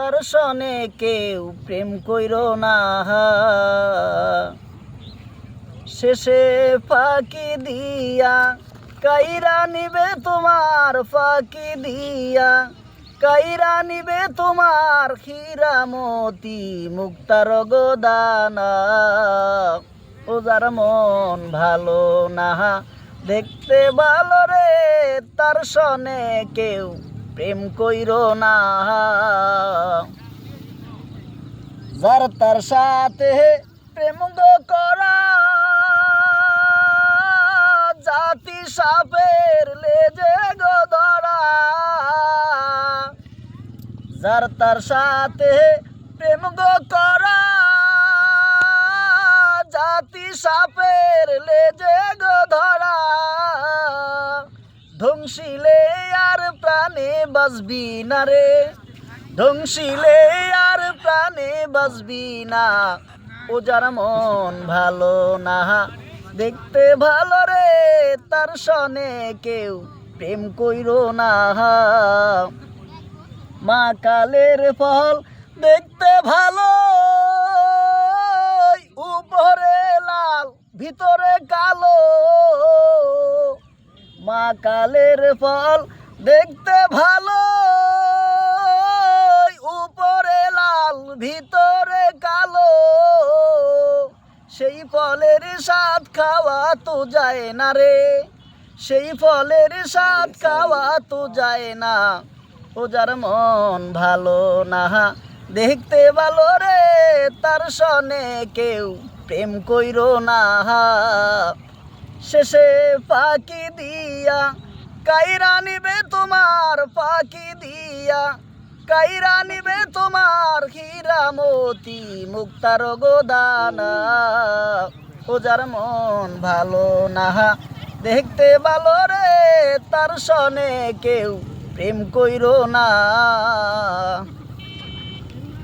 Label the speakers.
Speaker 1: তার সনে কেউ প্রেম কইর না। শেষে ফাঁকি দিয়া কাইরা নিবে তোমার, ফাঁকি দিয়া কাইরা নিবে তোমার হীরামতি মুক্তার গোদানা। ও যার মন ভালো না, দেখতে ভালো রে, তার সনে কেউ প্রেম কইর না। যার তার সাথে প্রেম গো করা, জাতি সাপের লেজে গো ধরা। যার তার সাথে প্রেম গো করা, জাতি সাপের লেজে গো ধরা। ধ্বংসিলে আর প্রাণে বাঁচবি না রে, ধ্বংসিলে আর প্রাণে বাঁচবি না। ও যার মন ভালো না, দেখতে ভালো রে, তার সনে কেউ প্রেম কইর না। মা কালের ফল দেখতে ভালো, উপরে লাল ভিতরে কালো। মা কালের ফল দেখতে ভালো, উপরে লাল ভিতরে কালো। সেই ফলের স্বাদ খাওয়া তো যায় না রে, সেই ফলের স্বাদ খাওয়া তো যায় না। ও যার মন ভালো না, দেখতে ভালো রে, তার সনে কেউ প্রেম কইর না। শেষে ফাঁকি দিয়া কাইরা নিবে তোমার, ফাঁকি দিয়া কাইরা নিবে তোমার হীরামতি মুক্তার গোদানা। ও যার মন ভালো না, দেখতে ভালো রে, তার সনে কেউ প্রেম কইর না।